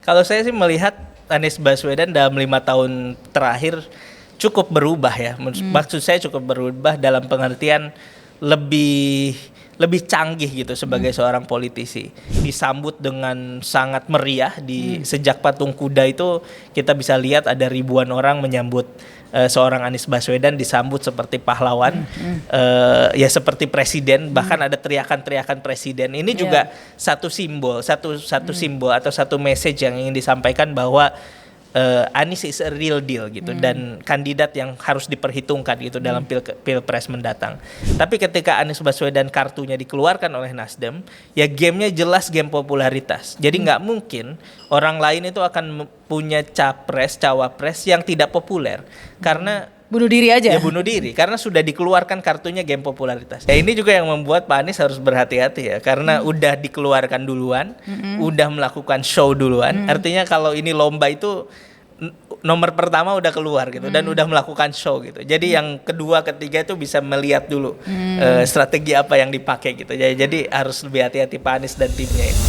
Kalau saya sih melihat Anies Baswedan dalam 5 tahun terakhir cukup berubah ya. Maksud saya cukup berubah dalam pengertian lebih canggih gitu sebagai seorang politisi. Disambut dengan sangat meriah sejak patung kuda itu kita bisa lihat ada ribuan orang menyambut seorang Anies Baswedan, disambut seperti pahlawan, ya seperti presiden, bahkan ada teriakan-teriakan presiden. Ini juga satu simbol atau satu message yang ingin disampaikan bahwa Anies is a real deal gitu, dan kandidat yang harus diperhitungkan gitu dalam pilpres mendatang. Tapi ketika Anies Baswedan kartunya dikeluarkan oleh Nasdem, ya gamenya jelas game popularitas. Jadi nggak mungkin orang lain itu akan punya cawapres yang tidak populer, karena bunuh diri aja. Ya bunuh diri, karena sudah dikeluarkan kartunya game popularitas. Ya ini juga yang membuat Pak Anies harus berhati-hati ya, karena udah dikeluarkan duluan, udah melakukan show duluan. Artinya kalau ini lomba itu nomor pertama udah keluar gitu, dan udah melakukan show gitu. Jadi yang kedua, ketiga itu bisa melihat dulu strategi apa yang dipakai gitu. Jadi harus lebih hati-hati Pak Anies dan timnya ini.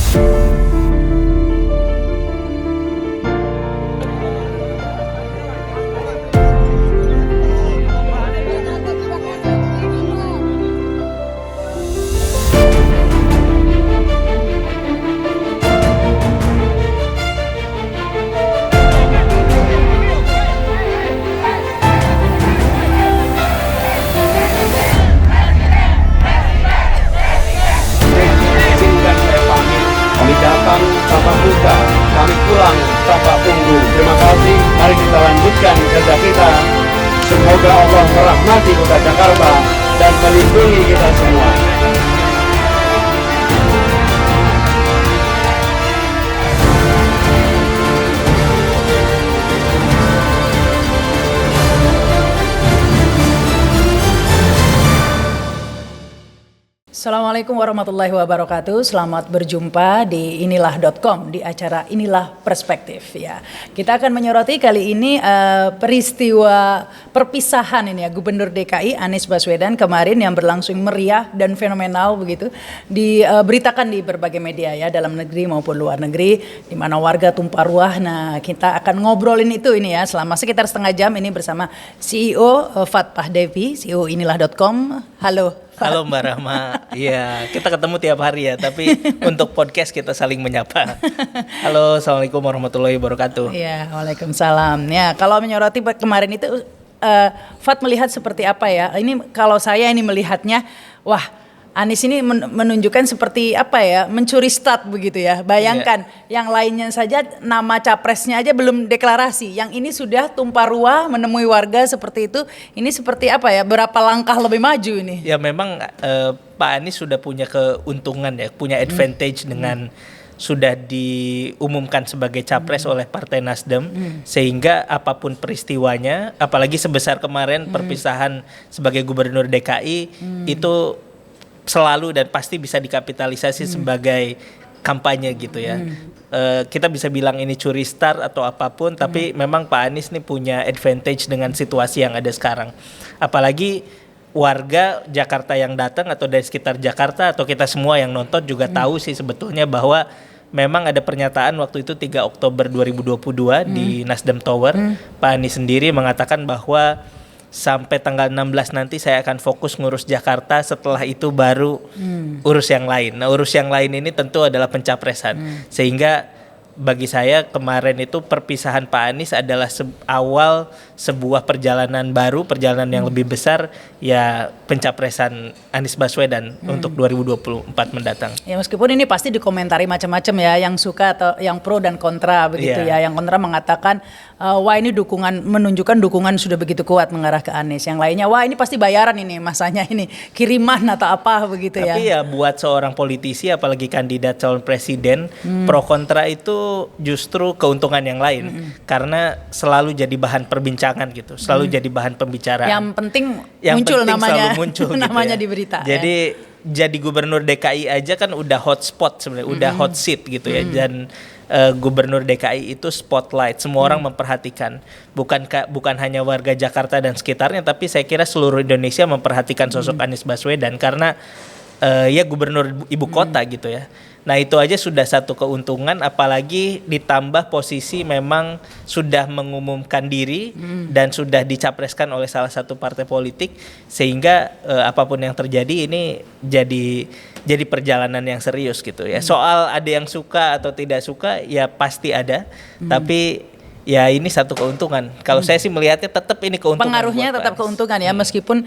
Tanpa duka, kami pulang tanpa tunggu. Terima kasih, mari kita lanjutkan kerja kita. Semoga Allah merahmati kota Jakarta dan melindungi kita semua. Assalamualaikum warahmatullahi wabarakatuh. Selamat berjumpa di inilah.com di acara Inilah Perspektif ya. Kita akan menyoroti kali ini peristiwa perpisahan ini ya Gubernur DKI Anies Baswedan kemarin yang berlangsung meriah dan fenomenal begitu, diberitakan di berbagai media ya, dalam negeri maupun luar negeri, di mana warga tumpah ruah. Nah, kita akan ngobrolin itu ini ya selama sekitar setengah jam ini bersama CEO Fat Pahdevi, CEO inilah.com. Halo Mbak Rahma, iya kita ketemu tiap hari ya, tapi untuk podcast kita saling menyapa. Halo, assalamualaikum warahmatullahi wabarakatuh. Iya, waalaikumsalam. Ya, kalau menyoroti kemarin itu, Fat melihat seperti apa ya? Ini kalau saya ini melihatnya, wah, Anies ini menunjukkan seperti apa ya, mencuri start begitu ya. Bayangkan yang lainnya saja nama capresnya aja belum deklarasi, yang ini sudah tumpah ruah menemui warga seperti itu. Ini seperti apa ya, berapa langkah lebih maju ini? Ya memang Pak Anies sudah punya keuntungan ya, punya advantage dengan sudah diumumkan sebagai capres oleh Partai Nasdem, sehingga apapun peristiwanya, apalagi sebesar kemarin perpisahan sebagai Gubernur DKI, itu selalu dan pasti bisa dikapitalisasi sebagai kampanye gitu ya. Kita bisa bilang ini curi start atau apapun, tapi memang Pak Anies nih punya advantage dengan situasi yang ada sekarang. Apalagi warga Jakarta yang datang atau dari sekitar Jakarta atau kita semua yang nonton juga tahu sih sebetulnya bahwa memang ada pernyataan waktu itu 3 Oktober 2022 di Nasdem Tower. Pak Anies sendiri mengatakan bahwa sampai tanggal 16 nanti saya akan fokus ngurus Jakarta, setelah itu baru urus yang lain. Nah, urus yang lain ini tentu adalah pencapresan. Sehingga bagi saya kemarin itu perpisahan Pak Anies adalah awal sebuah perjalanan baru, perjalanan yang lebih besar ya, pencapresan Anies Baswedan untuk 2024 mendatang. Ya meskipun ini pasti dikomentari macam-macam ya, yang suka atau yang pro dan kontra begitu ya. Yang kontra mengatakan wah ini menunjukkan dukungan sudah begitu kuat mengarah ke Anies. Yang lainnya wah ini pasti bayaran ini, masanya ini kiriman atau apa begitu ya. Tapi ya buat seorang politisi apalagi kandidat calon presiden, pro kontra itu justru keuntungan yang lain, karena selalu jadi bahan perbincangan gitu, selalu jadi bahan pembicaraan. Yang penting muncul namanya, selalu muncul namanya gitu ya. di berita. Jadi jadi Gubernur DKI aja kan udah hotspot sebenarnya, udah hot seat gitu ya. Dan Gubernur DKI itu spotlight, semua orang memperhatikan, bukan hanya warga Jakarta dan sekitarnya, tapi saya kira seluruh Indonesia memperhatikan sosok Anies Baswedan karena ya gubernur ibu kota gitu ya. Nah itu aja sudah satu keuntungan, apalagi ditambah posisi memang sudah mengumumkan diri dan sudah dicapreskan oleh salah satu partai politik, sehingga apapun yang terjadi ini jadi perjalanan yang serius gitu ya. Soal ada yang suka atau tidak suka ya pasti ada, tapi ya ini satu keuntungan. Kalau saya sih melihatnya tetap ini keuntungan. Pengaruhnya tetap keuntungan ya, meskipun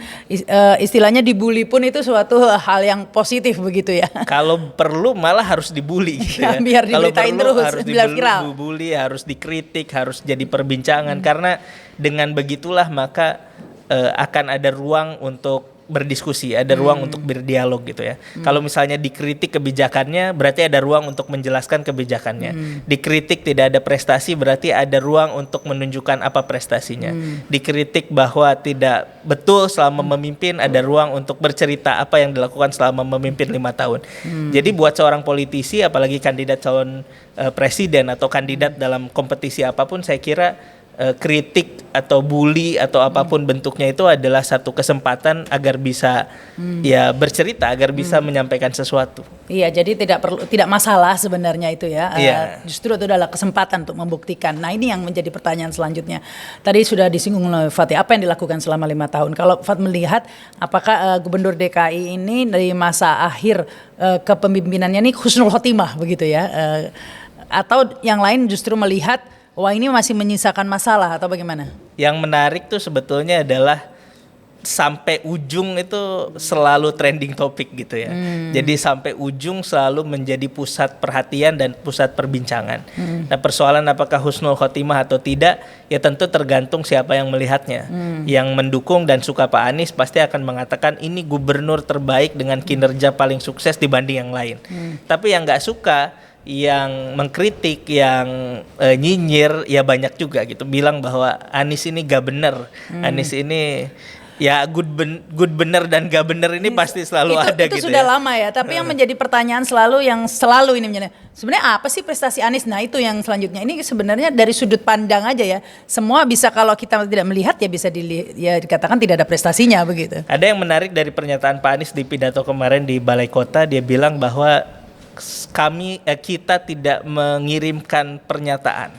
istilahnya dibully pun itu suatu hal yang positif begitu ya. Kalau perlu malah harus dibully gitu ya. Biar diberitain terus, harus biar viral. dibully, harus dikritik, harus jadi perbincangan, karena dengan begitulah maka akan ada ruang untuk berdiskusi, ada ruang untuk berdialog gitu ya. Kalau misalnya dikritik kebijakannya, berarti ada ruang untuk menjelaskan kebijakannya. Dikritik tidak ada prestasi, berarti ada ruang untuk menunjukkan apa prestasinya. Dikritik bahwa tidak betul selama memimpin, ada ruang untuk bercerita apa yang dilakukan selama memimpin 5 tahun. Jadi buat seorang politisi, apalagi kandidat calon presiden atau kandidat dalam kompetisi apapun, saya kira kritik atau bully atau apapun bentuknya itu adalah satu kesempatan agar bisa ya bercerita, agar bisa menyampaikan sesuatu. Iya, jadi tidak masalah sebenarnya itu ya. Iya. Justru itu adalah kesempatan untuk membuktikan. Nah ini yang menjadi pertanyaan selanjutnya. Tadi sudah disinggung oleh Fatih, apa yang dilakukan selama 5 tahun? Kalau Fat melihat apakah Gubernur DKI ini dari masa akhir kepemimpinannya ini husnul khotimah begitu ya? Atau yang lain justru melihat wah ini masih menyisakan masalah atau bagaimana? Yang menarik tuh sebetulnya adalah sampai ujung itu selalu trending topik gitu ya. Jadi sampai ujung selalu menjadi pusat perhatian dan pusat perbincangan. Nah persoalan apakah husnul khotimah atau tidak, ya tentu tergantung siapa yang melihatnya. Yang mendukung dan suka Pak Anies pasti akan mengatakan ini gubernur terbaik dengan kinerja paling sukses dibanding yang lain. Tapi yang nggak suka, yang mengkritik, yang nyinyir ya banyak juga gitu, bilang bahwa Anies ini gak bener, Anies ini ya good bener dan gak bener ini pasti selalu ada itu gitu. Sudah ya. lama ya, tapi yang menjadi pertanyaan selalu ini menjadi sebenarnya apa sih prestasi Anies? Nah itu yang selanjutnya, ini sebenarnya dari sudut pandang aja ya, semua bisa, kalau kita tidak melihat ya bisa ya dikatakan tidak ada prestasinya begitu. Ada yang menarik dari pernyataan Pak Anies di pidato kemarin di Balai Kota, dia bilang bahwa kita tidak mengirimkan pernyataan,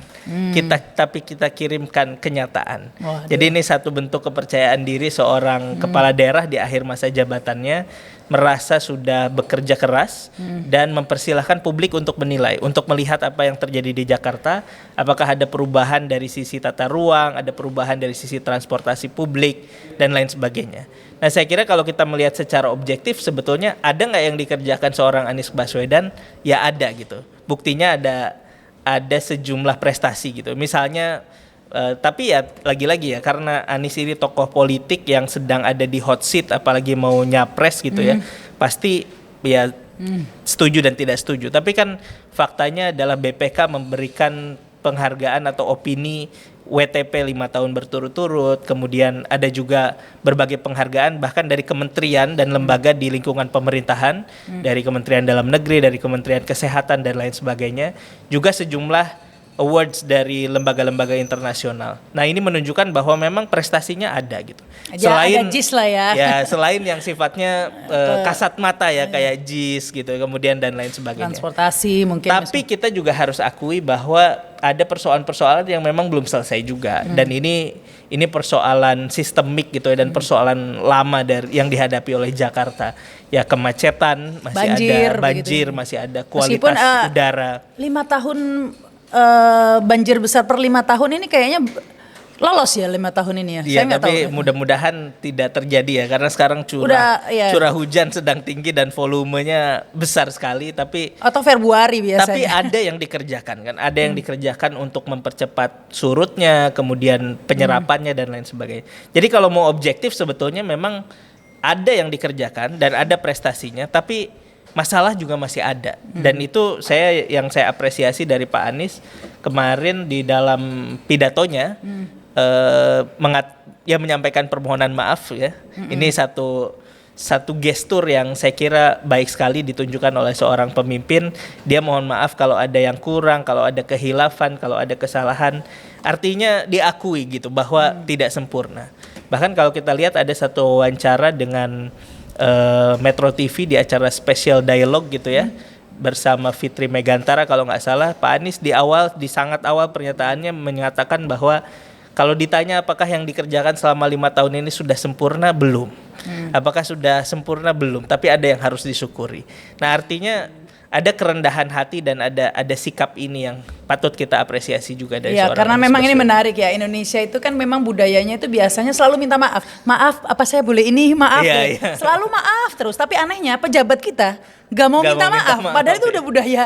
tapi kita kirimkan kenyataan. Waduh. Jadi ini satu bentuk kepercayaan diri seorang kepala daerah di akhir masa jabatannya, merasa sudah bekerja keras dan mempersilahkan publik untuk menilai, untuk melihat apa yang terjadi di Jakarta, apakah ada perubahan dari sisi tata ruang, ada perubahan dari sisi transportasi publik dan lain sebagainya. Nah saya kira kalau kita melihat secara objektif, sebetulnya ada nggak yang dikerjakan seorang Anies Baswedan? Ya ada gitu. Buktinya ada sejumlah prestasi gitu. Misalnya, tapi ya lagi-lagi ya, karena Anies ini tokoh politik yang sedang ada di hot seat, apalagi mau nyapres gitu ya, pasti ya setuju dan tidak setuju. Tapi kan faktanya adalah BPK memberikan penghargaan atau opini WTP 5 tahun berturut-turut, kemudian ada juga berbagai penghargaan bahkan dari kementerian dan lembaga di lingkungan pemerintahan, dari Kementerian Dalam Negeri, dari Kementerian Kesehatan dan lain sebagainya, juga sejumlah awards dari lembaga-lembaga internasional. Nah ini menunjukkan bahwa memang prestasinya ada gitu. Selain ada JIS lah ya. Ya selain yang sifatnya kasat mata ya, kayak JIS gitu, kemudian dan lain sebagainya. Transportasi mungkin. Tapi kita juga harus akui bahwa ada persoalan-persoalan yang memang belum selesai juga, dan ini persoalan sistemik gitu ya, dan persoalan lama dari yang dihadapi oleh Jakarta. Ya kemacetan masih banjir masih ada, kualitas udara. 5 tahun banjir besar per 5 tahun ini kayaknya lolos ya 5 tahun ini ya. Iya, tapi mudah-mudahan tidak terjadi ya, karena sekarang curah hujan sedang tinggi dan volumenya besar sekali, tapi atau Februari biasanya. Tapi ada yang dikerjakan kan, ada yang dikerjakan untuk mempercepat surutnya, kemudian penyerapannya dan lain sebagainya. Jadi kalau mau objektif sebetulnya memang ada yang dikerjakan dan ada prestasinya, tapi masalah juga masih ada. Dan itu yang saya apresiasi dari Pak Anies kemarin di dalam pidatonya, menyampaikan permohonan maaf ya. Ini satu gestur yang saya kira baik sekali ditunjukkan oleh seorang pemimpin. Dia mohon maaf kalau ada yang kurang, kalau ada kehilafan, kalau ada kesalahan. Artinya diakui gitu bahwa tidak sempurna. Bahkan kalau kita lihat ada satu wawancara dengan Metro TV di acara Special Dialogue gitu ya. bersama Fitri Megantara kalau nggak salah, Pak Anies di sangat awal pernyataannya menyatakan bahwa kalau ditanya apakah yang dikerjakan selama 5 tahun ini sudah sempurna, belum. Apakah sudah sempurna, belum. Tapi ada yang harus disyukuri. Nah, artinya ada kerendahan hati dan ada sikap ini yang patut kita apresiasi juga dari ya, seorang karena Anies memang ini Baswedan. menarik ya, Indonesia itu kan memang budayanya itu biasanya selalu minta maaf. Maaf, apa saya boleh ini? Maaf Iya, deh. iya. Selalu maaf terus. Tapi anehnya pejabat kita gak mau minta maaf. Padahal itu ya. udah budaya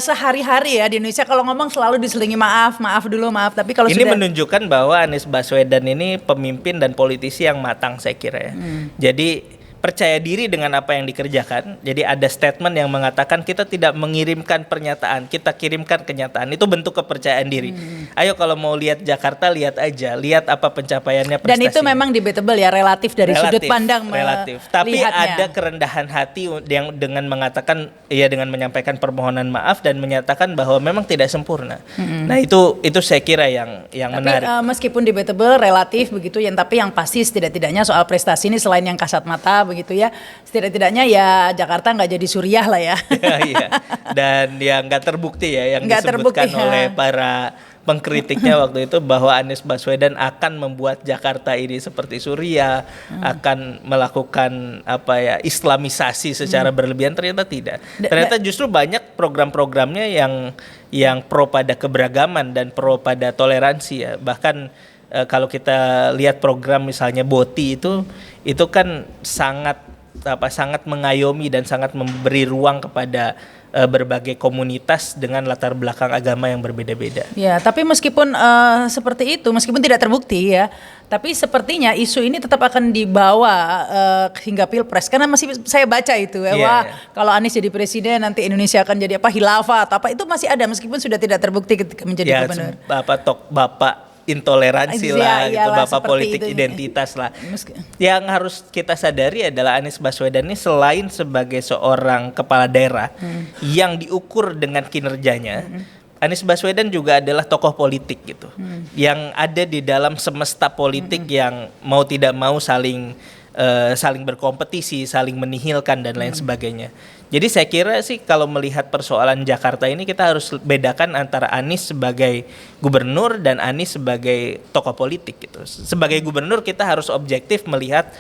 sehari-hari ya di Indonesia. Kalau ngomong selalu diselingi maaf, maaf dulu, maaf. Tapi kalau Ini sudah menunjukkan bahwa Anies Baswedan ini pemimpin dan politisi yang matang saya kira ya. Jadi percaya diri dengan apa yang dikerjakan. Jadi ada statement yang mengatakan kita tidak mengirimkan pernyataan, kita kirimkan kenyataan. Itu bentuk kepercayaan diri. Ayo kalau mau lihat Jakarta, lihat aja, lihat apa pencapaiannya, dan itu prestasinya. memang debatable ya, relatif dari sudut pandang relatif. Tapi melihatnya. ada kerendahan hati yang dengan mengatakan ya, dengan menyampaikan permohonan maaf dan menyatakan bahwa memang tidak sempurna. Nah, itu saya kira yang Tapi menarik. meskipun debatable, relatif begitu ya, tapi yang pasti setidak-tidaknya soal prestasi ini selain yang kasat mata begitu ya, setidak-tidaknya ya Jakarta nggak jadi Suriah lah ya. Iya. Dan yang nggak terbukti ya, yang Nggak disebutkan terbukti, ya. oleh para pengkritiknya waktu itu bahwa Anies Baswedan akan membuat Jakarta ini seperti Suriah, akan melakukan Islamisasi secara berlebihan. Ternyata tidak. Ternyata justru banyak program-programnya yang pro pada keberagaman dan pro pada toleransi ya. Bahkan kalau kita lihat program misalnya BOTI itu kan sangat mengayomi dan sangat memberi ruang kepada berbagai komunitas dengan latar belakang agama yang berbeda-beda. Ya, tapi meskipun seperti itu, meskipun tidak terbukti ya, tapi sepertinya isu ini tetap akan dibawa hingga Pilpres. Karena masih saya baca itu ya, wah kalau Anies jadi presiden nanti Indonesia akan jadi khilafah atau apa, itu masih ada meskipun sudah tidak terbukti ketika menjadi gubernur. Bapak intoleransi lah, gitu, iyalah, bapak politik itu. identitas lah. Yang harus kita sadari adalah Anies Baswedan ini selain sebagai seorang kepala daerah yang diukur dengan kinerjanya, Anies Baswedan juga adalah tokoh politik gitu, yang ada di dalam semesta politik yang mau tidak mau saling berkompetisi, saling menihilkan dan lain sebagainya. Jadi saya kira sih kalau melihat persoalan Jakarta ini kita harus bedakan antara Anies sebagai gubernur dan Anies sebagai tokoh politik gitu. Sebagai gubernur kita harus objektif melihat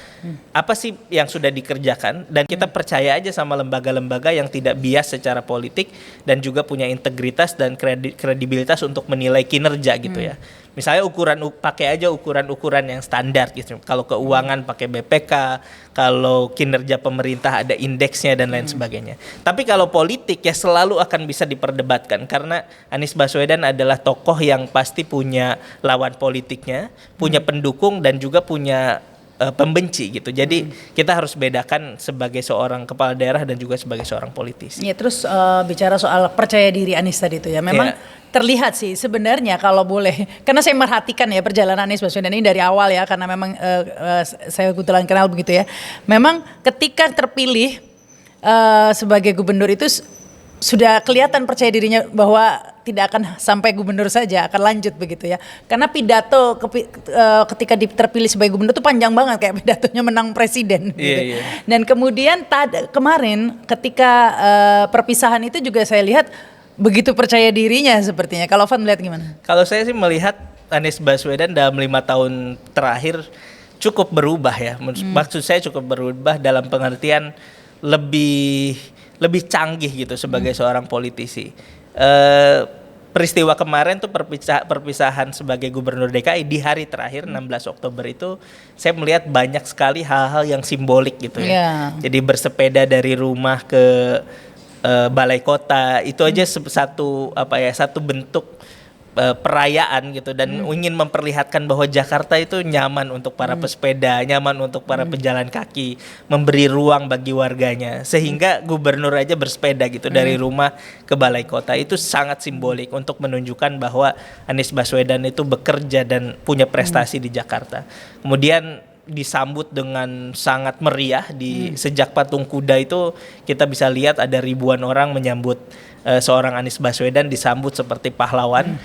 apa sih yang sudah dikerjakan dan kita percaya aja sama lembaga-lembaga yang tidak bias secara politik dan juga punya integritas dan kredibilitas untuk menilai kinerja gitu ya. Misalnya pakai aja ukuran-ukuran yang standar gitu. Kalau keuangan pakai BPK, kalau kinerja pemerintah ada indeksnya dan lain sebagainya. Tapi kalau politik ya selalu akan bisa diperdebatkan karena Anies Baswedan adalah tokoh yang pasti punya lawan politiknya, punya pendukung dan juga punya pembenci gitu. Jadi kita harus bedakan sebagai seorang kepala daerah dan juga sebagai seorang politisi. Ya, terus bicara soal percaya diri Anies tadi itu ya, memang terlihat sih sebenarnya kalau boleh, karena saya merhatikan ya perjalanan Anies Baswedan ini dari awal ya, karena memang saya kebetulan kenal begitu ya. Memang ketika terpilih sebagai gubernur itu sudah kelihatan percaya dirinya bahwa tidak akan sampai gubernur saja, akan lanjut begitu ya. Karena pidato ketika terpilih sebagai gubernur itu panjang banget, kayak pidatonya menang presiden gitu. Dan kemudian kemarin ketika perpisahan itu juga saya lihat begitu percaya dirinya sepertinya. Kalau Van melihat gimana? Kalau saya sih melihat Anies Baswedan dalam 5 tahun terakhir cukup berubah ya. Maksud saya cukup berubah dalam pengertian lebih canggih gitu sebagai seorang politisi. Peristiwa kemarin tuh perpisahan sebagai gubernur DKI di hari terakhir 16 Oktober itu saya melihat banyak sekali hal-hal yang simbolik gitu ya. Jadi bersepeda dari rumah ke balai kota itu aja satu bentuk perayaan gitu dan ingin memperlihatkan bahwa Jakarta itu nyaman untuk para pesepeda, nyaman untuk para pejalan kaki, memberi ruang bagi warganya sehingga gubernur aja bersepeda gitu dari rumah ke balai kota. Itu sangat simbolik untuk menunjukkan bahwa Anies Baswedan itu bekerja dan punya prestasi di Jakarta. Kemudian disambut dengan sangat meriah sejak patung kuda itu kita bisa lihat ada ribuan orang menyambut seorang Anies Baswedan, disambut seperti pahlawan,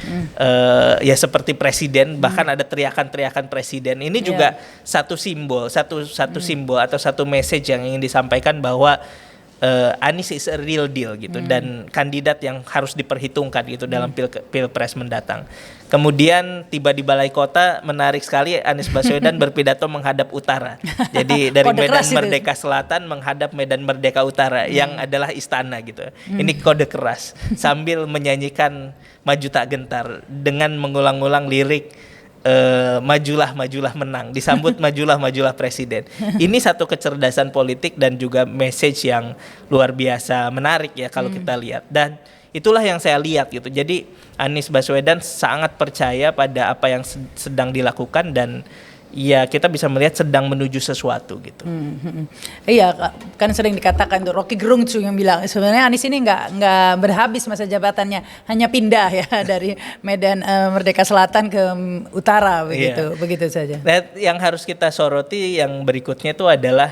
ya seperti presiden, bahkan ada teriakan-teriakan presiden. Ini juga satu simbol, satu simbol atau satu message yang ingin disampaikan bahwa Anies is a real deal gitu dan kandidat yang harus diperhitungkan gitu dalam pilpres mendatang. Kemudian tiba di Balai Kota, menarik sekali Anies Baswedan berpidato menghadap utara. Jadi dari Kode Medan keras itu. Merdeka Selatan menghadap Medan Merdeka Utara yang adalah istana gitu. Ini kode keras sambil menyanyikan Maju Tak Gentar dengan mengulang-ulang lirik majulah majulah menang, disambut majulah majulah presiden. Ini satu kecerdasan politik dan juga message yang luar biasa menarik ya kalau kita lihat, dan itulah yang saya lihat gitu. Jadi Anies Baswedan sangat percaya pada apa yang sedang dilakukan dan ya kita bisa melihat sedang menuju sesuatu gitu. Iya, kan sering dikatakan tuh Rocky Gerung tuh yang bilang sebenarnya Anies ini nggak berhabis masa jabatannya, hanya pindah ya dari Medan Merdeka Selatan ke utara begitu, begitu saja. Nah, yang harus kita soroti yang berikutnya itu adalah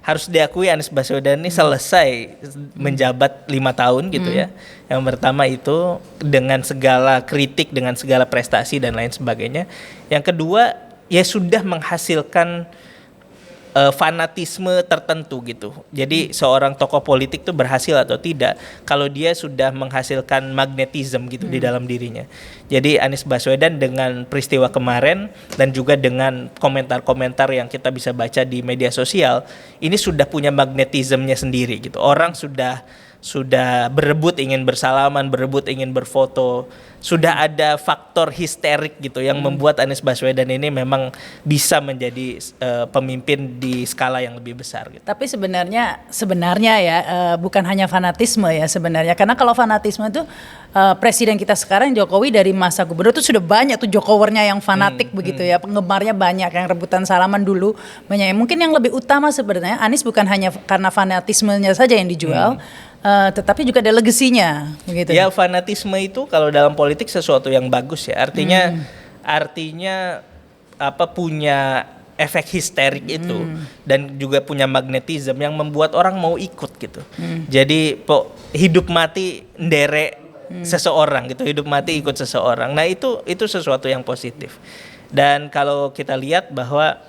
harus diakui Anies Baswedan ini selesai menjabat 5 tahun gitu ya. Yang pertama itu dengan segala kritik, dengan segala prestasi dan lain sebagainya. Yang kedua ya sudah menghasilkan fanatisme tertentu gitu. Jadi seorang tokoh politik tuh berhasil atau tidak kalau dia sudah menghasilkan magnetisme gitu di dalam dirinya. Jadi Anies Baswedan dengan peristiwa kemarin dan juga dengan komentar-komentar yang kita bisa baca di media sosial, ini sudah punya magnetismenya sendiri gitu. Orang sudah berebut ingin bersalaman, berebut ingin berfoto. Sudah ada faktor histerik gitu yang membuat Anies Baswedan ini memang bisa menjadi pemimpin di skala yang lebih besar gitu. Tapi sebenarnya ya bukan hanya fanatisme ya sebenarnya, karena kalau fanatisme itu presiden kita sekarang Jokowi dari masa gubernur itu sudah banyak tuh jokowernya yang fanatik begitu ya, penggemarnya banyak yang rebutan salaman dulu banyak. Mungkin yang lebih utama sebenarnya Anies bukan hanya karena fanatismenya saja yang dijual, tetapi juga ada legasinya begitu. Ya, fanatisme itu kalau dalam politik sesuatu yang bagus ya. Artinya apa, punya efek histerik itu dan juga punya magnetisme yang membuat orang mau ikut gitu. Jadi hidup mati nderek seseorang gitu, hidup mati ikut seseorang. Nah, itu sesuatu yang positif. Dan kalau kita lihat bahwa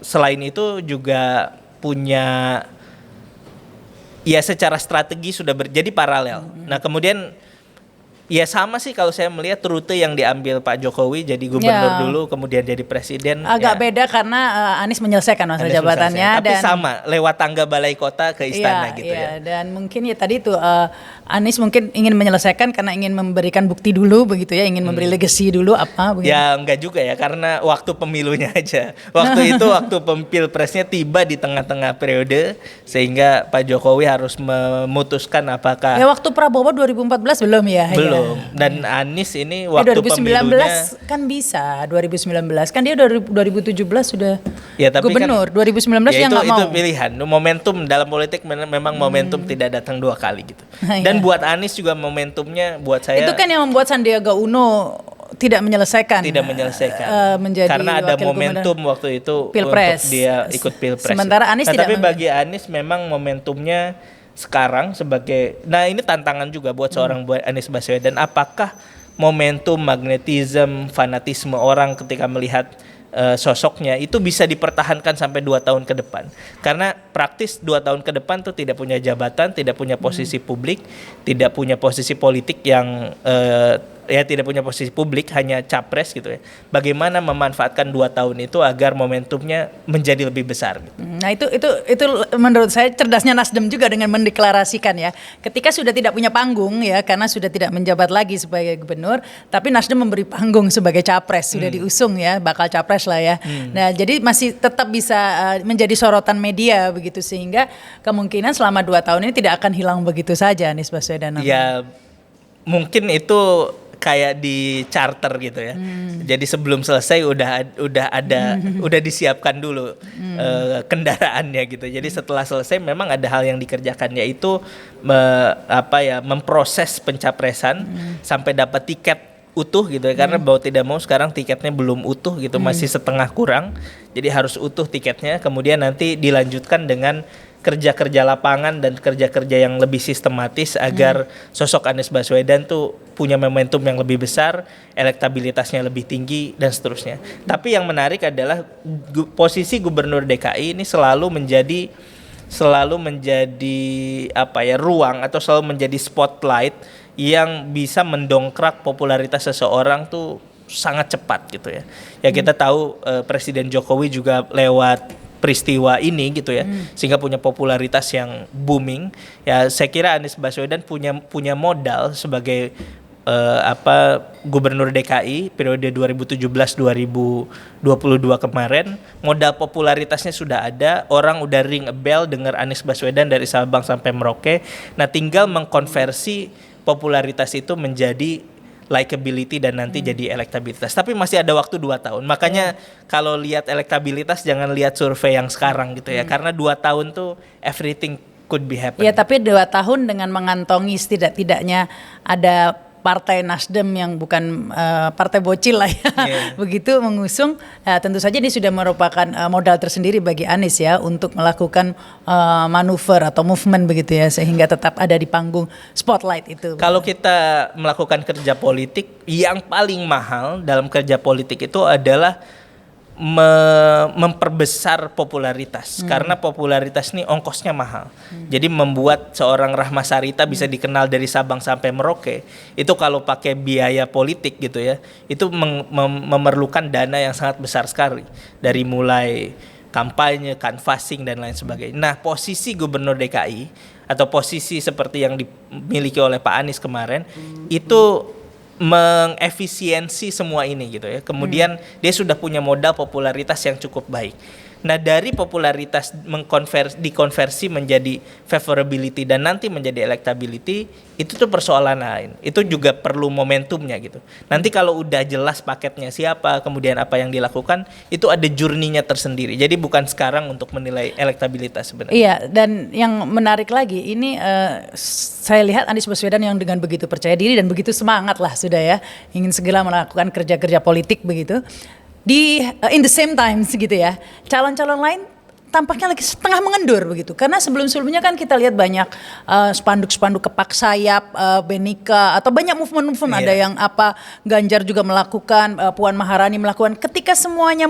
selain itu juga punya ya secara strategi sudah jadi paralel. Nah, kemudian ya sama sih kalau saya melihat rute yang diambil Pak Jokowi jadi gubernur dulu kemudian jadi presiden. Agak beda karena Anies menyelesaikan masa jabatannya. Tapi dan sama lewat tangga Balai Kota ke istana gitu ya. Dan mungkin ya tadi itu Anies mungkin ingin menyelesaikan karena ingin memberikan bukti dulu begitu ya, ingin memberi legacy dulu apa begitu. Ya enggak juga ya, karena waktu pemilunya aja. Waktu itu waktu pilpresnya tiba di tengah-tengah periode sehingga Pak Jokowi harus memutuskan apakah ya waktu Prabowo 2014 belum ya. Belum. Dan Anies ini waktu 2019 pemilunya kan bisa 2019 kan dia 2017 sudah ya, tapi gubernur kan, 2019 ya yang nggak mau. Itu pilihan momentum dalam politik, memang momentum tidak datang 2 kali gitu. Dan buat Anies juga momentumnya buat saya itu kan yang membuat Sandiaga Uno tidak menyelesaikan menjadi karena ada momentum gubernur. Waktu itu Pilpres. untuk dia ikut pilpres. Sementara Anies tidak. Tapi bagi Anies memang momentumnya sekarang sebagai, nah ini tantangan juga buat seorang Anies Baswedan, apakah momentum, magnetisme, fanatisme orang ketika melihat sosoknya itu bisa dipertahankan sampai 2 tahun ke depan. Karena praktis 2 tahun ke depan tuh tidak punya jabatan, tidak punya posisi publik, tidak punya posisi politik yang tidak punya posisi publik, hanya capres gitu ya. Bagaimana memanfaatkan 2 tahun itu agar momentumnya menjadi lebih besar gitu. Nah, itu menurut saya cerdasnya Nasdem juga dengan mendeklarasikan ya. Ketika sudah tidak punya panggung ya, karena sudah tidak menjabat lagi sebagai gubernur, tapi Nasdem memberi panggung sebagai capres, sudah diusung ya, bakal capres lah ya. Nah, jadi masih tetap bisa menjadi sorotan media begitu, sehingga kemungkinan selama 2 tahun ini tidak akan hilang begitu saja Anies Baswedan. Ya, mungkin itu kayak di charter gitu ya. Jadi sebelum selesai udah disiapkan dulu kendaraannya gitu. Jadi setelah selesai memang ada hal yang dikerjakan, yaitu memproses pencapresan sampai dapat tiket utuh gitu ya. Karena mau tidak mau sekarang tiketnya belum utuh gitu, masih setengah kurang. Jadi harus utuh tiketnya, kemudian nanti dilanjutkan dengan kerja-kerja lapangan dan kerja-kerja yang lebih sistematis agar sosok Anies Baswedan tuh punya momentum yang lebih besar, elektabilitasnya lebih tinggi dan seterusnya. Tapi yang menarik adalah posisi Gubernur DKI ini selalu menjadi selalu menjadi ruang atau selalu menjadi spotlight yang bisa mendongkrak popularitas seseorang tuh sangat cepat gitu ya. Ya kita tahu Presiden Jokowi juga lewat peristiwa ini gitu ya, sehingga punya popularitas yang booming. Ya saya kira Anies Baswedan punya modal sebagai Gubernur DKI periode 2017-2022 kemarin. Modal popularitasnya sudah ada, orang udah ring a bell dengar Anies Baswedan dari Sabang sampai Merauke. Nah tinggal mengkonversi popularitas itu menjadi likability dan nanti jadi elektabilitas. Tapi masih ada waktu 2 tahun. Makanya kalau lihat elektabilitas jangan lihat survei yang sekarang gitu ya. Karena 2 tahun tuh everything could be happen. Ya tapi 2 tahun dengan mengantongi setidak-tidaknya ada Partai Nasdem yang bukan partai bocil lah ya, begitu mengusung, tentu saja ini sudah merupakan modal tersendiri bagi Anies ya untuk melakukan manuver atau movement begitu ya, sehingga tetap ada di panggung spotlight itu. Kalau kita melakukan kerja politik, yang paling mahal dalam kerja politik itu adalah memperbesar popularitas, karena popularitas ini ongkosnya mahal. Jadi membuat seorang Rahma Sarita bisa dikenal dari Sabang sampai Merauke, itu kalau pakai biaya politik gitu ya, itu memerlukan dana yang sangat besar sekali, dari mulai kampanye, canvassing dan lain sebagainya. Nah, posisi Gubernur DKI atau posisi seperti yang dimiliki oleh Pak Anies kemarin itu mengefisiensi semua ini gitu ya. Kemudian dia sudah punya modal popularitas yang cukup baik. Nah, dari popularitas dikonversi menjadi favorability dan nanti menjadi electability, itu tuh persoalan lain. Itu juga perlu momentumnya gitu. Nanti kalau udah jelas paketnya siapa, kemudian apa yang dilakukan, itu ada journey-nya tersendiri. Jadi bukan sekarang untuk menilai elektabilitas sebenarnya. Iya, dan yang menarik lagi ini saya lihat Anies Baswedan yang dengan begitu percaya diri dan begitu semangat lah sudah ya, ingin segera melakukan kerja-kerja politik begitu. In the same time gitu ya, calon-calon lain tampaknya lagi setengah mengendur begitu, karena sebelum-sebelumnya kan kita lihat banyak spanduk-spanduk kepak sayap, Benika atau banyak movement-movement, ada yang Ganjar juga melakukan, Puan Maharani melakukan. Ketika semuanya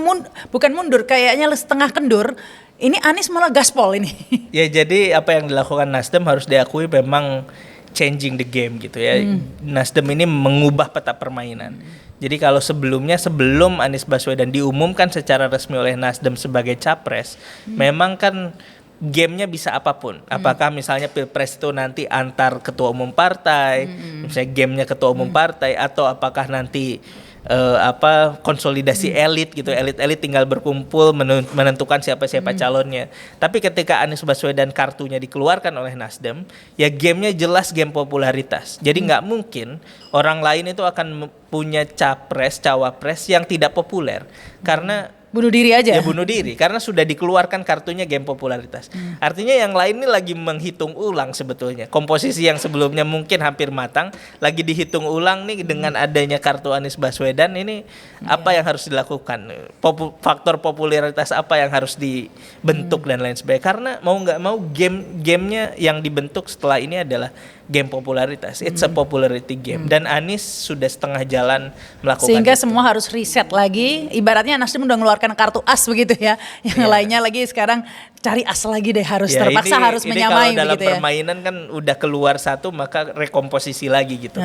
bukan mundur, kayaknya setengah kendur, ini Anies malah gaspol ini. Ya jadi apa yang dilakukan Nasdem harus diakui memang changing the game gitu ya. Nasdem ini mengubah peta permainan. Jadi kalau sebelum Anies Baswedan diumumkan secara resmi oleh Nasdem sebagai capres, memang kan gamenya bisa apapun. Apakah misalnya Pilpres itu nanti antar ketua umum partai, misalnya gamenya ketua umum partai, atau apakah nanti konsolidasi elit gitu, elit tinggal berkumpul menentukan siapa calonnya. Tapi ketika Anies Baswedan kartunya dikeluarkan oleh Nasdem, ya gamenya jelas game popularitas. Jadi nggak mungkin orang lain itu akan punya cawapres yang tidak populer, karena bunuh diri aja. Ya bunuh diri karena sudah dikeluarkan kartunya game popularitas. Artinya yang lain ini lagi menghitung ulang sebetulnya. Komposisi yang sebelumnya mungkin hampir matang lagi dihitung ulang nih dengan adanya kartu Anies Baswedan ini, apa yang harus dilakukan? Faktor popularitas apa yang harus dibentuk dan lain sebagainya. Karena mau nggak mau gamenya yang dibentuk setelah ini adalah game popularitas. It's a popularity game. Dan Anies sudah setengah jalan melakukan sehingga itu. semua harus riset lagi. Ibaratnya Nasdem udah ngeluarkan kartu as begitu ya. Yang lainnya lagi sekarang cari as lagi deh, harus terpaksa harus menyamai kalau dalam begitu ya. permainan kan udah keluar satu maka rekomposisi lagi gitu.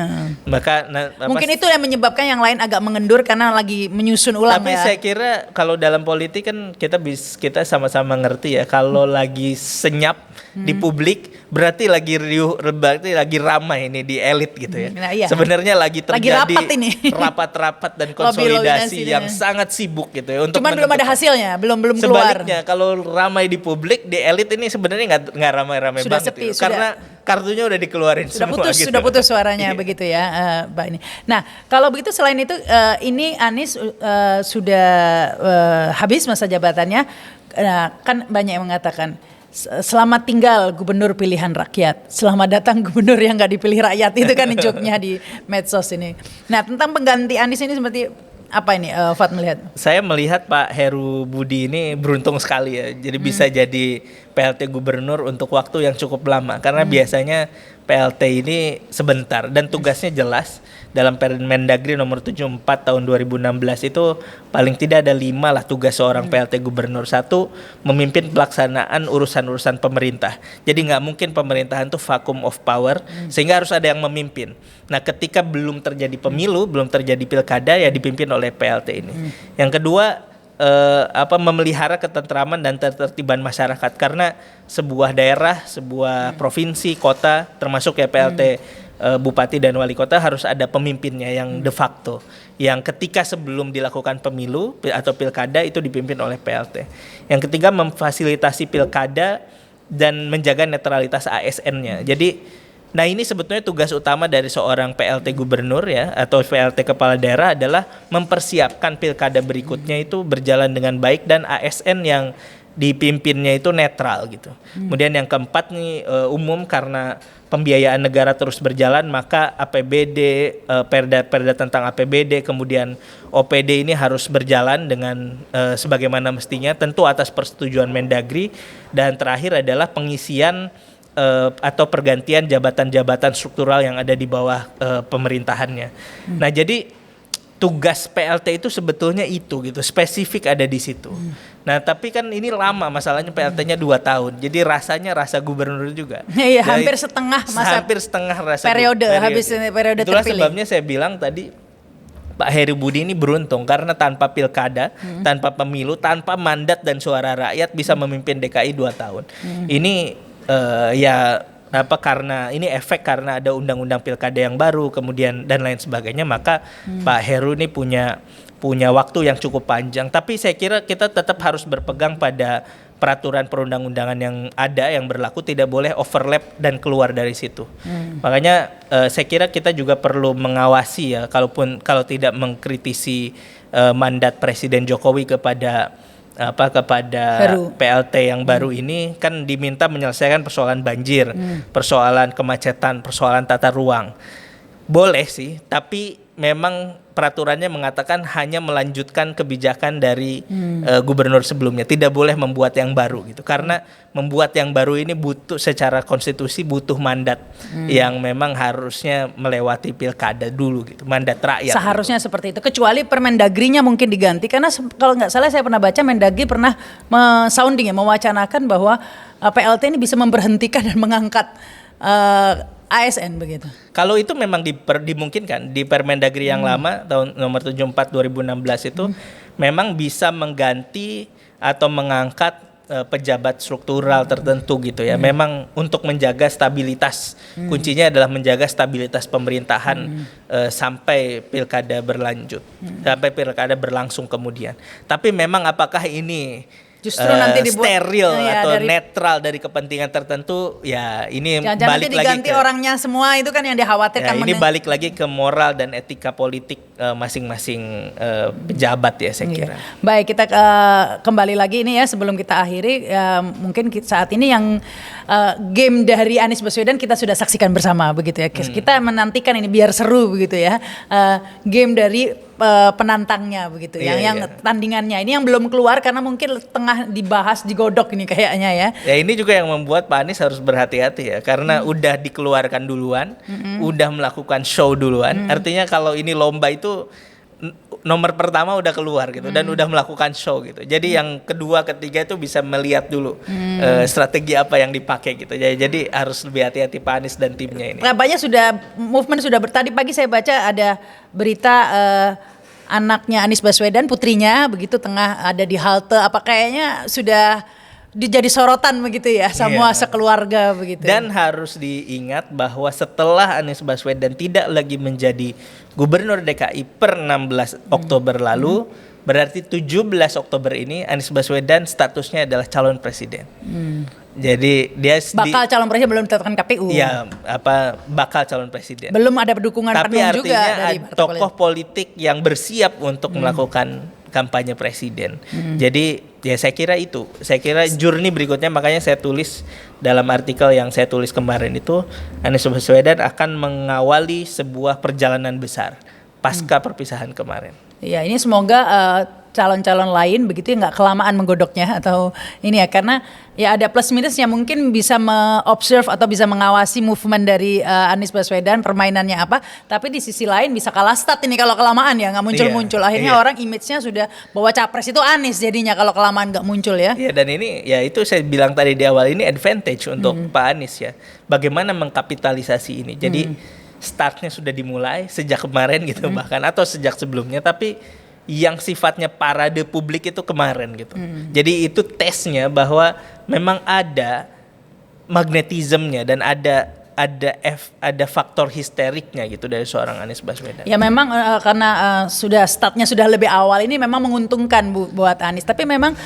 Maka mungkin itu yang menyebabkan yang lain agak mengendur karena lagi menyusun ulang. Tapi saya kira kalau dalam politik kan kita sama-sama ngerti ya, kalau lagi senyap di publik berarti lagi riuh, berarti lagi ramai ini di elit gitu ya. Nah, iya. Sebenarnya lagi terjadi rapat-rapat dan konsolidasi yang sangat sibuk gitu ya. Cuman belum ada hasilnya, belum keluar. Sebaliknya kalau ramai di publik, di elit ini sebenarnya nggak ramai-ramai banget sepi, gitu. Karena kartunya udah dikeluarin semua gitu. Sudah putus suaranya begitu ya, Mbak ini. Nah, kalau begitu selain itu ini Anies sudah habis masa jabatannya. Kan banyak yang mengatakan selamat tinggal gubernur pilihan rakyat, selamat datang gubernur yang nggak dipilih rakyat, itu kan joke-nya di medsos ini. Nah, tentang pengganti Anies ini seperti apa ini, Fat melihat? Saya melihat Pak Heru Budi ini beruntung sekali ya, jadi bisa jadi PLT gubernur untuk waktu yang cukup lama karena biasanya PLT ini sebentar dan tugasnya jelas dalam Permendagri nomor 74 tahun 2016 itu paling tidak ada 5 lah tugas seorang PLT gubernur. 1, memimpin pelaksanaan urusan-urusan pemerintah. Jadi nggak mungkin pemerintahan tuh vacuum of power sehingga harus ada yang memimpin. Nah, ketika belum terjadi pemilu, belum terjadi pilkada ya dipimpin oleh PLT ini. Yang kedua, memelihara ketentraman dan ketertiban masyarakat karena sebuah daerah, sebuah provinsi, kota termasuk ya PLT bupati dan wali kota harus ada pemimpinnya yang de facto yang ketika sebelum dilakukan pemilu atau pilkada itu dipimpin oleh PLT. Yang ketiga, memfasilitasi pilkada dan menjaga netralitas ASN-nya. Jadi nah ini sebetulnya tugas utama dari seorang PLT gubernur ya atau PLT kepala daerah adalah mempersiapkan pilkada berikutnya itu berjalan dengan baik dan ASN yang dipimpinnya itu netral gitu. Kemudian yang keempat nih umum karena pembiayaan negara terus berjalan maka APBD, perda tentang APBD kemudian OPD ini harus berjalan dengan sebagaimana mestinya tentu atas persetujuan Mendagri dan terakhir adalah pengisian atau pergantian jabatan-jabatan struktural yang ada di bawah pemerintahannya. Nah, jadi tugas PLT itu sebetulnya itu gitu, spesifik ada di situ. Nah, tapi kan ini lama masalahnya PLT-nya 2 tahun. Jadi rasanya rasa gubernur juga. Iya, hampir setengah masa hampir setengah rasa periode habis periode Itulah terpilih. sebabnya saya bilang tadi Pak Heru Budi ini beruntung karena tanpa pilkada, tanpa pemilu, tanpa mandat dan suara rakyat bisa memimpin DKI 2 tahun. Ini karena ini efek karena ada undang-undang pilkada yang baru kemudian dan lain sebagainya maka Pak Heru ini punya waktu yang cukup panjang. Tapi saya kira kita tetap harus berpegang pada peraturan perundang-undangan yang ada yang berlaku, tidak boleh overlap dan keluar dari situ. Makanya saya kira kita juga perlu mengawasi ya kalau tidak mengkritisi mandat Presiden Jokowi kepada Heru. PLT yang baru ini kan diminta menyelesaikan persoalan banjir, persoalan kemacetan, persoalan tata ruang. Boleh sih, tapi memang peraturannya mengatakan hanya melanjutkan kebijakan dari gubernur sebelumnya, tidak boleh membuat yang baru gitu. Karena membuat yang baru ini butuh secara konstitusi butuh mandat yang memang harusnya melewati pilkada dulu gitu, mandat rakyat. Seharusnya gitu. Seperti itu. Kecuali Permendagrinya mungkin diganti karena kalau nggak salah saya pernah baca Mendagri pernah sounding ya mewacanakan bahwa PLT ini bisa memberhentikan dan mengangkat ASN begitu. Kalau itu memang dimungkinkan di Permendagri yang lama tahun nomor 74 2016 itu memang bisa mengganti atau mengangkat pejabat struktural tertentu gitu ya. Memang untuk menjaga stabilitas. Kuncinya adalah menjaga stabilitas pemerintahan sampai pilkada berlanjut. Sampai pilkada berlangsung kemudian. Tapi memang apakah ini justru nanti dibuat steril atau netral dari kepentingan tertentu ya ini jangan balik nanti diganti lagi orangnya semua itu kan yang dikhawatirkan. Ya, ini balik lagi ke moral dan etika politik masing-masing pejabat ya saya kira. Baik, kita kembali lagi ini ya sebelum kita akhiri mungkin saat ini yang game dari Anies Baswedan kita sudah saksikan bersama begitu ya. Kita menantikan ini biar seru begitu ya. Game dari penantangnya begitu yang tandingannya ini yang belum keluar karena mungkin tengah dibahas digodok ini kayaknya ya. Ya ini juga yang membuat Pak Anies harus berhati-hati ya karena udah dikeluarkan duluan, udah melakukan show duluan. Artinya kalau ini lomba itu nomor pertama udah keluar gitu dan udah melakukan show gitu. Jadi yang kedua, ketiga itu bisa melihat dulu strategi apa yang dipakai gitu. Jadi harus lebih hati-hati Pak Anies dan timnya ini. Kabarnya movement sudah tadi pagi saya baca ada berita anaknya Anies Baswedan, putrinya begitu tengah ada di halte kayaknya sudah jadi sorotan begitu ya semua sekeluarga begitu. Dan harus diingat bahwa setelah Anies Baswedan tidak lagi menjadi Gubernur DKI per 16 Oktober lalu, berarti 17 Oktober ini Anies Baswedan statusnya adalah calon presiden. Jadi dia bakal calon presiden belum ditetapkan KPU. Iya, bakal calon presiden. Belum ada dukungan penuh juga dari tokoh politik yang bersiap untuk melakukan kampanye presiden. Jadi ya saya kira itu. Saya kira journey berikutnya makanya saya tulis dalam artikel yang saya tulis kemarin itu Anies Baswedan akan mengawali sebuah perjalanan besar pasca perpisahan kemarin. Ya ini semoga calon-calon lain begitu ya, nggak kelamaan menggodoknya atau ini ya, karena ya ada plus minusnya, mungkin bisa observe atau bisa mengawasi movement dari Anies Baswedan, permainannya apa, tapi di sisi lain bisa kalah start ini kalau kelamaan ya nggak muncul-muncul, akhirnya orang image-nya sudah bahwa capres itu Anies jadinya kalau kelamaan nggak muncul ya. Iya, dan ini ya itu saya bilang tadi di awal, ini advantage untuk Pak Anies ya, bagaimana mengkapitalisasi ini. Jadi startnya sudah dimulai sejak kemarin gitu bahkan atau sejak sebelumnya, tapi yang sifatnya parade publik itu kemarin gitu. Jadi itu tesnya bahwa memang ada magnetismnya dan ada faktor histeriknya gitu dari seorang Anies Baswedan. Ya memang karena sudah startnya sudah lebih awal, ini memang menguntungkan buat Anies. Tapi memang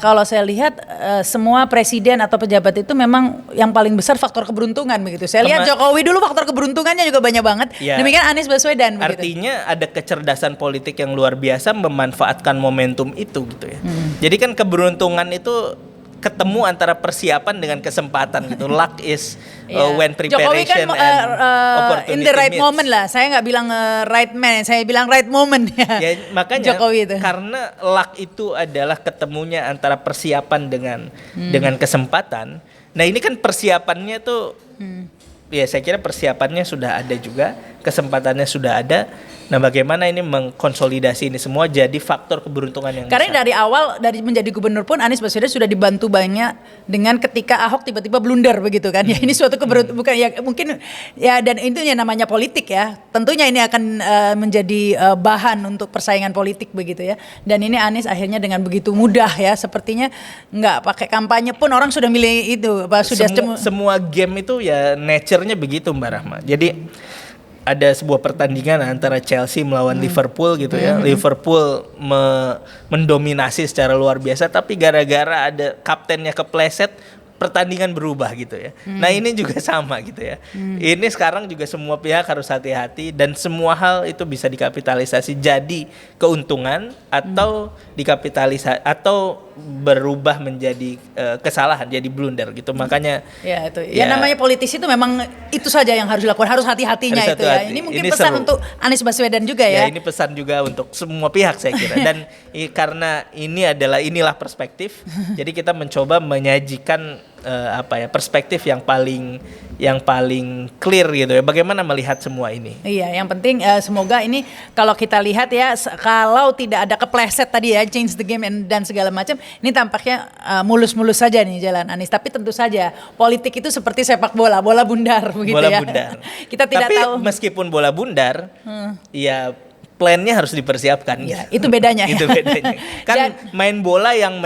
kalau saya lihat semua presiden atau pejabat itu memang yang paling besar faktor keberuntungan begitu. Saya lihat Jokowi dulu faktor keberuntungannya juga banyak banget. Ya, demikian Anies Baswedan. Artinya ada kecerdasan politik yang luar biasa memanfaatkan momentum itu gitu ya. Jadi kan keberuntungan itu ketemu antara persiapan dengan kesempatan gitu. Luck is when preparation Jokowi kan, and opportunity in the right meets. moment lah. Saya nggak bilang right man, saya bilang right moment ya. Ya makanya Jokowi itu. Karena luck itu adalah ketemunya antara persiapan dengan kesempatan. Nah ini kan persiapannya tuh ya saya kira persiapannya sudah ada juga, kesempatannya sudah ada. Nah, bagaimana ini mengkonsolidasi ini semua jadi faktor keberuntungan yang karena besar. dari awal, dari menjadi gubernur pun Anies Baswedan sudah dibantu banyak dengan ketika Ahok tiba-tiba blunder begitu kan. Ya ini suatu keberuntungan, bukan ya mungkin ya, dan itu ya namanya politik ya. Tentunya ini akan menjadi bahan untuk persaingan politik begitu ya. Dan ini Anies akhirnya dengan begitu mudah ya, sepertinya nggak pakai kampanye pun orang sudah milih itu. Semua game itu ya nature-nya begitu Mbak Rahma. Jadi ada sebuah pertandingan antara Chelsea melawan Liverpool gitu ya. Liverpool mendominasi secara luar biasa, tapi gara-gara ada kaptennya kepleset, pertandingan berubah gitu ya. Nah ini juga sama gitu ya. Ini sekarang juga semua pihak harus hati-hati dan semua hal itu bisa dikapitalisasi jadi keuntungan atau dikapitalisasi atau berubah menjadi kesalahan, jadi blunder gitu. Makanya ya itu. Ya namanya politisi itu memang itu saja yang harus dilakukan, harus hati-hatinya harus itu ya. Ini mungkin pesan seru untuk Anies Baswedan juga ya. Ya ini pesan juga untuk semua pihak saya kira. Dan karena inilah perspektif, jadi kita mencoba menyajikan perspektif yang paling clear gitu ya, bagaimana melihat semua ini. Iya, yang penting semoga ini kalau kita lihat ya, kalau tidak ada kepleset tadi ya, change the game dan segala macam, ini tampaknya mulus-mulus saja nih jalan Anies. Tapi tentu saja politik itu seperti sepak bola bundar begitu ya. Bundar. Kita tidak tapi tahu. Meskipun bola bundar, ya plannya harus dipersiapkan. Ya, itu bedanya. Itu bedanya. Kan main bola yang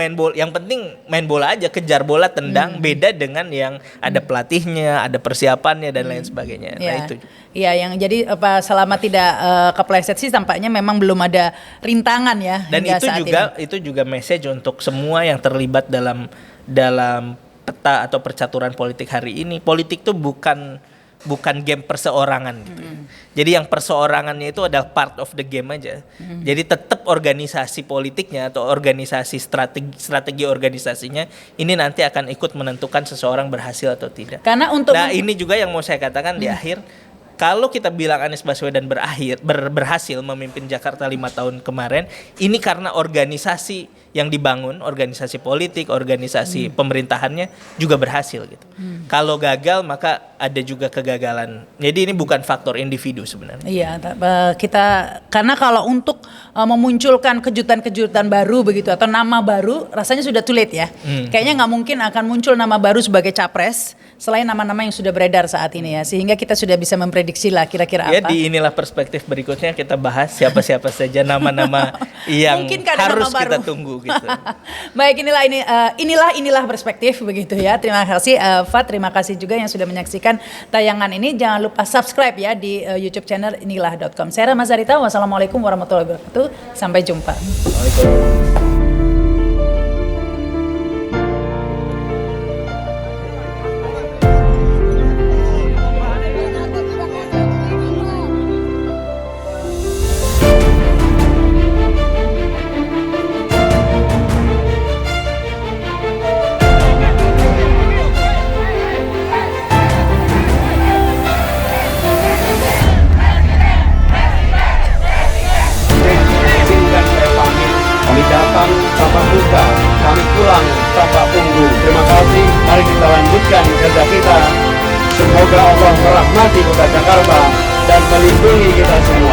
penting main bola aja, kejar bola, tendang, beda dengan yang ada pelatihnya, ada persiapannya dan lain sebagainya. Ya. Nah itu. Iya, yang jadi selama tidak kepleset sih tampaknya memang belum ada rintangan ya. Dan itu juga message untuk semua yang terlibat dalam peta atau percaturan politik hari ini. Politik tuh bukan game perseorangan gitu. Jadi yang perseorangannya itu adalah part of the game aja. Jadi tetap organisasi politiknya atau organisasi strategi organisasinya ini nanti akan ikut menentukan seseorang berhasil atau tidak. Karena Nah, ini juga yang mau saya katakan di akhir. Kalau kita bilang Anies Baswedan berhasil memimpin Jakarta 5 tahun kemarin, ini karena organisasi yang dibangun, organisasi politik, organisasi pemerintahannya juga berhasil gitu. Kalau gagal maka ada juga kegagalan. Jadi ini bukan faktor individu sebenarnya. Iya, karena kalau untuk memunculkan kejutan-kejutan baru begitu atau nama baru, rasanya sudah too late ya. Kayaknya nggak mungkin akan muncul nama baru sebagai capres selain nama-nama yang sudah beredar saat ini ya. Sehingga kita sudah bisa memprediksi lah kira-kira apa. Ya di inilah perspektif berikutnya kita bahas siapa-siapa saja nama-nama yang harus nama kita tunggu gitu. Baik, inilah perspektif begitu ya. Terima kasih Fat, terima kasih juga yang sudah menyaksikan tayangan ini. Jangan lupa subscribe ya di YouTube channel inilah.com. Saya Rahma Zarita. Wassalamualaikum warahmatullahi wabarakatuh. Sampai jumpa. Waalaikumsalam. Izinkan saya pamit merahmati kota Jakarta dan melindungi kita semua.